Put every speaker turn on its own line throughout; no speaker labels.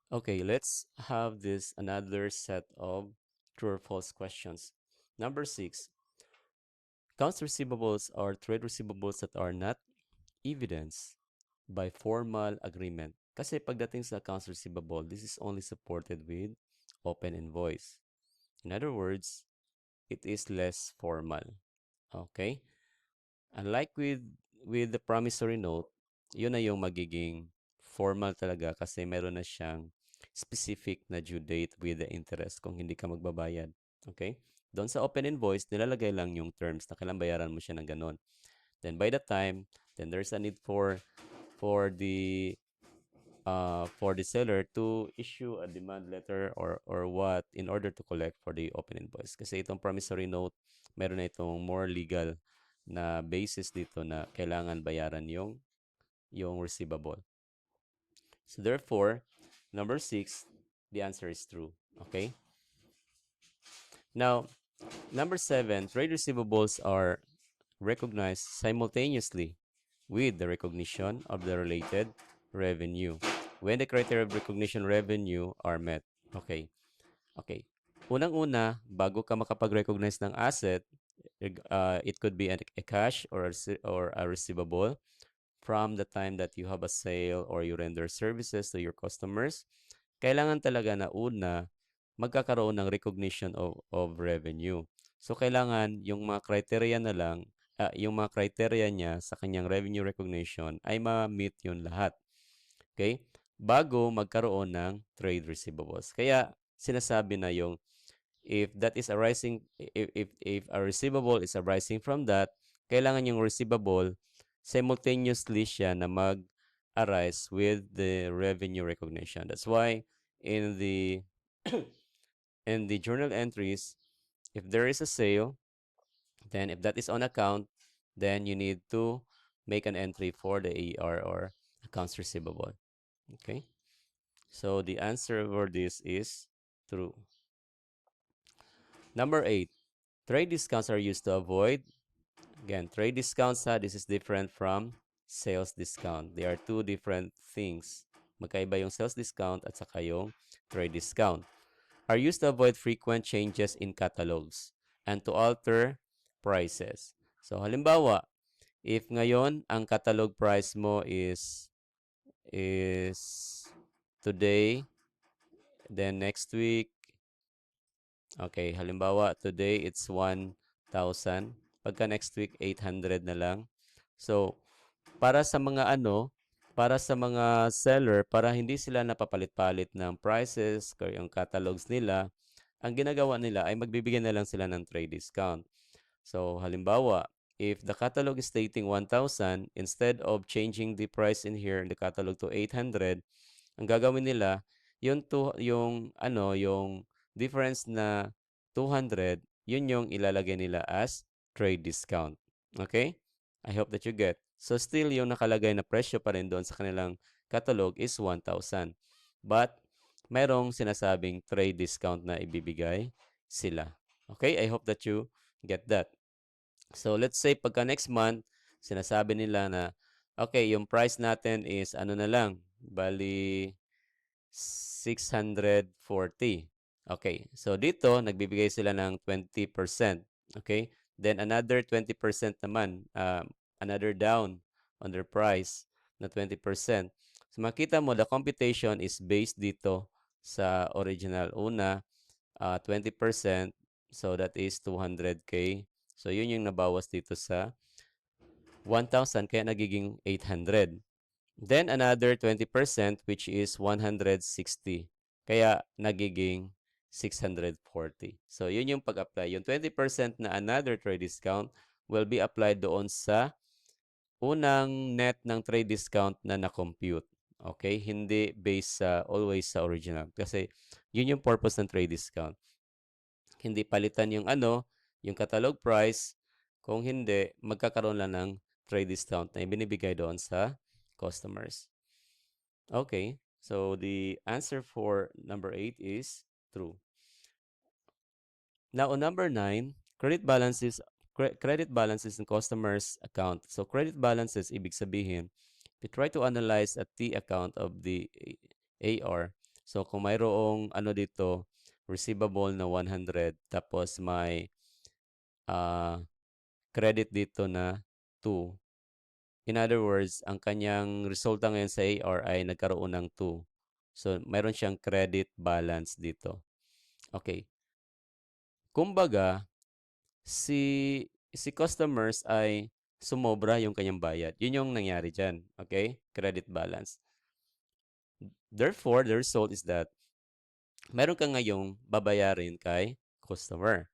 Okay, let's have this another set of true or false questions. Number 6, accounts receivables are trade receivables that are not evidenced by formal agreement. Kasi pagdating sa accounts receivable, this is only supported with open invoice. In other words, it is less formal. Okay? Unlike with the promissory note, yun na yung magiging formal talaga kasi meron na siyang specific na due date with the interest kung hindi ka magbabayad. Okay? Doon sa open invoice, nilalagay lang yung terms na kailan bayaran mo siya ng ganun. Then by the time, then there's a need for the for the seller to issue a demand letter or what in order to collect for the open invoice. Kasi itong promissory note, meron na itong more legal na basis dito na kailangan bayaran yung receivable. So therefore, number 6, the answer is true. Okay? Now, number 7, trade receivables are recognized simultaneously with the recognition of the related revenue when the criteria of recognition revenue are met. Okay. Okay. Unang-una, bago ka makapag-recognize ng asset, it could be a cash or a receivable from the time that you have a sale or you render services to your customers. Kailangan talaga na una, magkakaroon ng recognition of revenue. So, kailangan yung mga criteria na lang, yung mga criteria niya sa kanyang revenue recognition ay ma-meet yun lahat. Okay? Bago magkaroon ng trade receivables. Kaya, sinasabi na yung if that is arising, if a receivable is arising from that, kailangan yung receivable simultaneously siya na mag-arise with the revenue recognition. That's why in the in the journal entries, if there is a sale, then if that is on account, then you need to make an entry for the AR or accounts receivable. Okay? So the answer for this is true. Number 8, trade discounts are used to avoid. Again, trade discounts, this is different from sales discount. They are two different things. Magkaiba yung sales discount at saka yung trade discount. Are used to avoid frequent changes in catalogs and to alter prices. So halimbawa, if ngayon ang catalog price mo is today, then next week, okay, halimbawa today it's 1,000, pagka next week 800 na lang. So para sa mga para sa mga seller, para hindi sila napapalit-palit ng prices o yung catalogs nila, ang ginagawa nila ay magbibigay na lang sila ng trade discount. So, halimbawa, if the catalog is stating 1,000, instead of changing the price in here in the catalog to 800, ang gagawin nila, yung difference na 200, yun yung ilalagay nila as trade discount. Okay? I hope that you get. So, still, yung nakalagay na presyo pa rin doon sa kanilang catalog is 1,000. But, merong sinasabing trade discount na ibibigay sila. Okay? I hope that you get that. So, let's say pagka next month, sinasabi nila na, okay, yung price natin is ano na lang, bali 640. Okay, so dito, nagbibigay sila ng 20%. Okay, then another 20% naman, another down on their price na 20%. So, makita mo, the computation is based dito sa original. Una, 20%, so that is 200K. So, yun yung nabawas dito sa 1,000, kaya nagiging 800. Then, another 20%, which is 160. Kaya nagiging 640. So, yun yung pag-apply. Yung 20% na another trade discount will be applied doon sa unang net ng trade discount na na-compute. Okay? Hindi based sa always sa original. Kasi yun yung purpose ng trade discount. Hindi palitan yung yung catalog price. Kung hindi, magkakaroon lang ng trade discount na ibinibigay doon sa customers. Okay, so the answer for number 8 is true. Now, on number 9, credit balances in customers account. So, credit balances, ibig sabihin, we try to analyze a T account of the AR. So, kung mayroong ano dito, receivable na 100, tapos may ah, credit dito na 2. In other words, ang kanyang resulta ngayon sa AR ay nagkaroon ng 2. So, mayroon siyang credit balance dito. Okay. Kumbaga, si customers ay sumobra yung kanyang bayad. Yun yung nangyari dyan. Okay? Credit balance. Therefore, the result is that meron ka ngayong babayarin kay customer.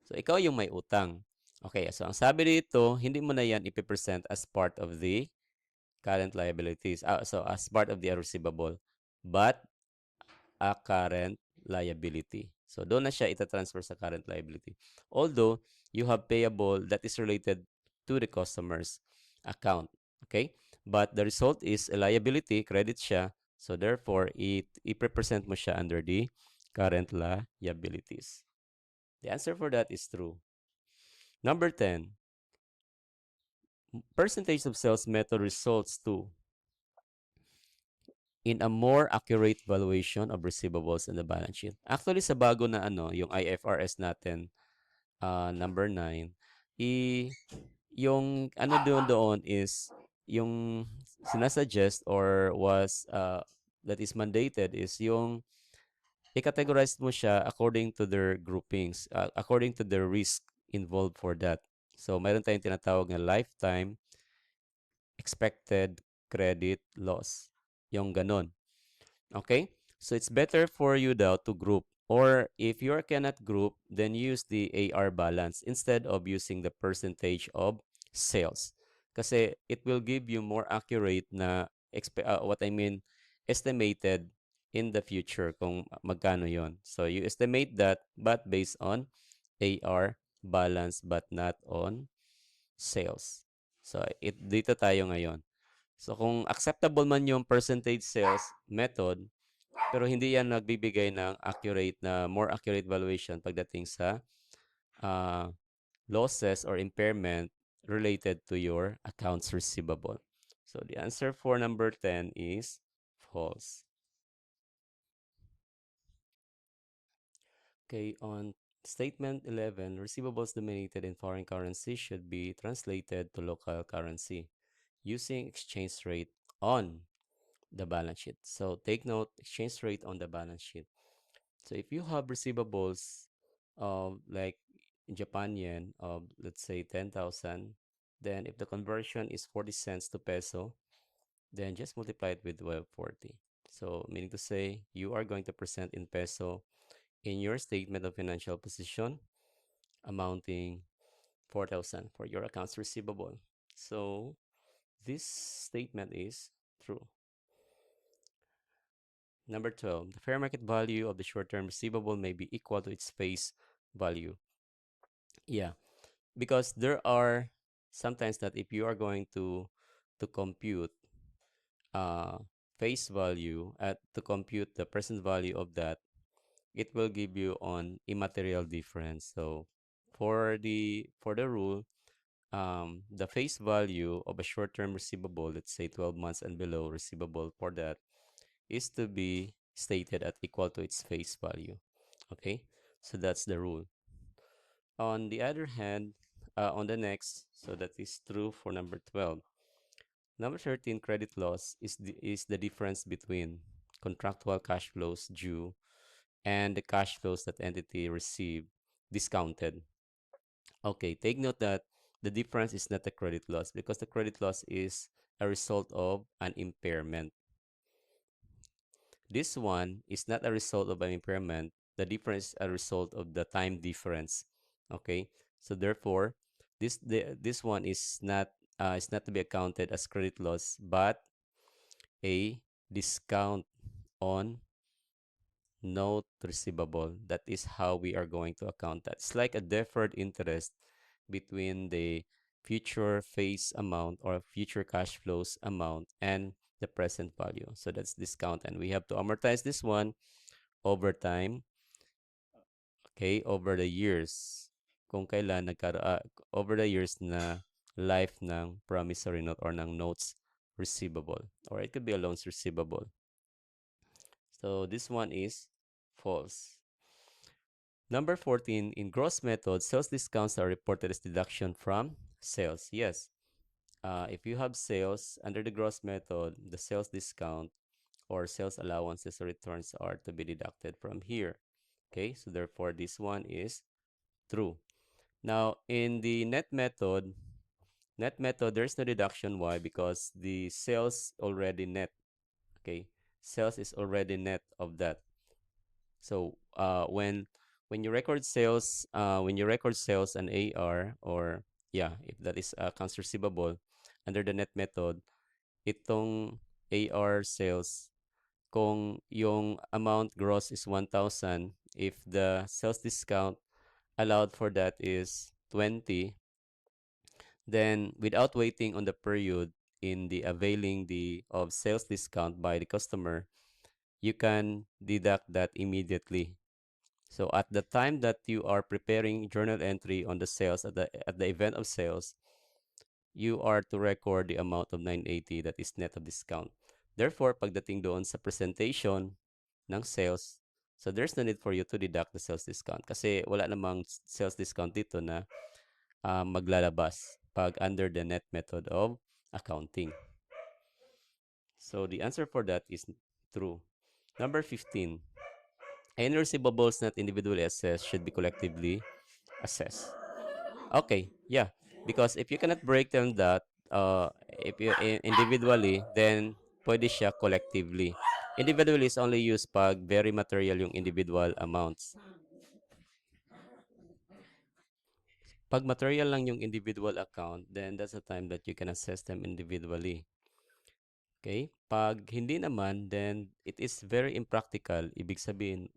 So, ikaw yung may utang. Okay, so ang sabi dito, hindi mo na yan ipipresent as part of the current liabilities. So, as part of the receivable. But, a current liability. So, doon na siya itatransfer sa current liability. Although, you have payable that is related to the customer's account. Okay? But the result is a liability, credit siya. So, therefore, i-represent mo siya under the current liabilities. The answer for that is true. Number 10, percentage of sales method results to in a more accurate valuation of receivables in the balance sheet. Actually, sa bago na yung IFRS natin, number 9, yung doon is yung sinasuggest or was that is mandated is yung i-categorize mo siya according to their groupings, according to the risk involved for that. So, mayroon tayong tinatawag na lifetime expected credit loss. Yung ganon. Okay? So, it's better for you daw to group. Or if you cannot group, then use the AR balance instead of using the percentage of sales. Kasi it will give you more accurate na, estimated in the future kung magkano yon. So, you estimate that but based on AR balance but not on sales. So, dito tayo ngayon. So, kung acceptable man yung percentage sales method, pero hindi yan nagbibigay ng more accurate valuation pagdating sa losses or impairment related to your accounts receivable. So, the answer for number 10 is false. Okay, on statement 11, receivables denominated in foreign currency should be translated to local currency using exchange rate on the balance sheet. So take note, exchange rate on the balance sheet. So if you have receivables of like in Japan yen of let's say 10,000, then if the conversion is 40 cents to peso, then just multiply it with 1240. So meaning to say you are going to present in peso in your statement of financial position amounting 4,000 for your accounts receivable. So this statement is true. Number 12, the fair market value of the short-term receivable may be equal to its face value. Yeah, because there are sometimes that if you are going to compute face value to compute the present value of that, it will give you on immaterial difference. So for the rule, the face value of a short-term receivable, let's say 12 months and below receivable for that, is to be stated at equal to its face value. Okay, so that's the rule. On the other hand, on the next, so that is true for number 12. Number 13, credit loss is the difference between contractual cash flows due and the cash flows that entity received discounted. Okay, take note that the difference is not a credit loss because the credit loss is a result of an impairment. This one is not a result of an impairment. The difference is a result of the time difference. Okay, so therefore, this one is not to be accounted as credit loss, but a discount on note receivable. That is how we are going to account that. It's like a deferred interest between the future face amount or future cash flows amount and the present value. So that's discount, and we have to amortize this one over time, okay, over the years. Kung kailan over the years na life ng promissory note or ng notes receivable, or it could be a loans receivable. So this one is false. Number 14, in gross method, sales discounts are reported as deduction from sales. Yes, if you have sales under the gross method, the sales discount or sales allowances or returns are to be deducted from here. Okay, so therefore this one is true. Now, in the net method, there's no deduction. Why? Because the sales already net. Okay, sales is already net of that. So when you record sales, and AR, or yeah, if that is accounts receivable under the net method, itong AR sales, kung yung amount gross is 1,000, if the sales discount allowed for that is 20, then without waiting on the period in the availing the of sales discount by the customer, you can deduct that immediately. So at the time that you are preparing journal entry on the sales at the event of sales, you are to record the amount of 980 that is net of discount. Therefore, pagdating doon sa presentation ng sales, so there's no need for you to deduct the sales discount kasi wala namang sales discount dito na maglalabas pag under the net method of accounting. So the answer for that is true. Number 15. Any receivables not individually assessed should be collectively assessed. Okay, yeah. Because if you cannot break down that, if you individually, then pwede siya collectively. Individually is only used pag very material yung individual amounts. Pag material lang yung individual account, then that's the time that you can assess them individually. Okay? Pag hindi naman, then it is very impractical. Ibig sabihin,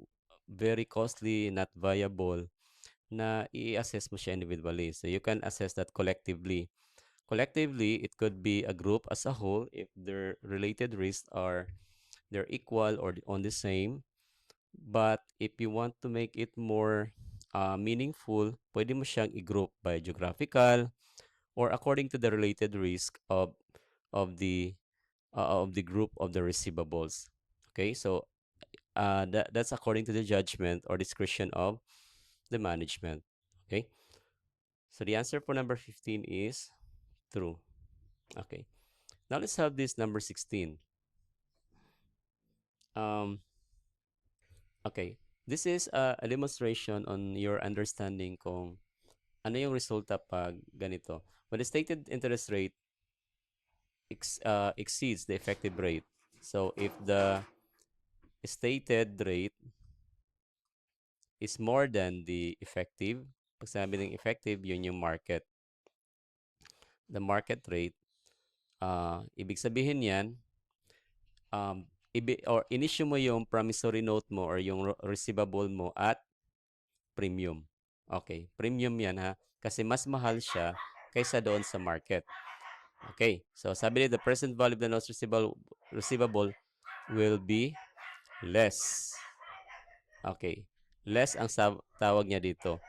very costly, not viable, na i-assess mo siya individually. So you can assess that collectively. Collectively, it could be a group as a whole if their related risks are they're equal or on the same. But if you want to make it more meaningful, pwede mo siyang i-group by geographical or according to the related risk of the group of the receivables. Okay, so that's according to the judgment or discretion of the management. Okay, so the answer for number 15 is true. Okay, now let's have this number 16. Okay, this is a demonstration on your understanding kung ano yung resulta pag ganito. When the stated interest rate exceeds the effective rate, so if the stated rate is more than the effective, pag sabi ng effective, yun yung market. The market rate, ibig sabihin yan, in-issue mo yung promissory note mo or yung receivable mo at premium. Okay, premium yan ha, kasi mas mahal siya kaysa doon sa market. Okay, so sabi nila, the present value of the notes receivable will be less. Okay, less ang tawag niya dito.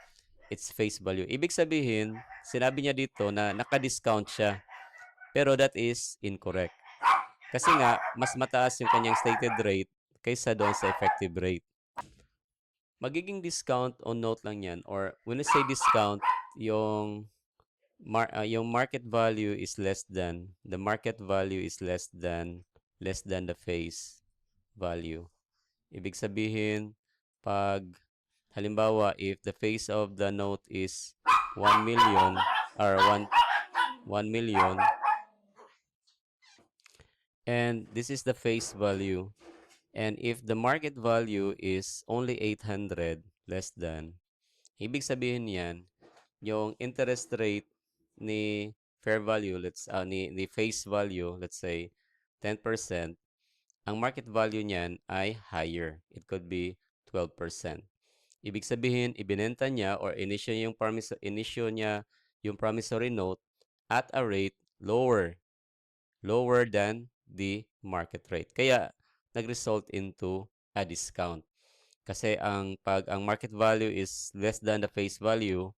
It's face value. Ibig sabihin, sinabi niya dito na naka-discount siya. Pero that is incorrect. Kasi nga, mas mataas yung kanyang stated rate kaysa doon sa effective rate. Magiging discount on note lang yan, or when I say discount, yung market value is less than the face value. Ibig sabihin, pag halimbawa, if the face of the note is 1 million or 1 million, and this is the face value, and if the market value is only 800, less than, ibig sabihin yan, yung interest rate ni fair value, ni face value, let's say 10%, ang market value niyan ay higher. It could be 12%. Ibig sabihin, ibinenta niya or inisyo niya yung promissory note at a rate lower than the market rate. Kaya nag-result into a discount. Kasi pag ang market value is less than the face value,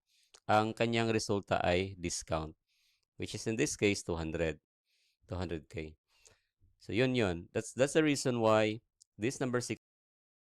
ang kanyang resulta ay discount, which is in this case 200k. So yun. That's the reason why This number 6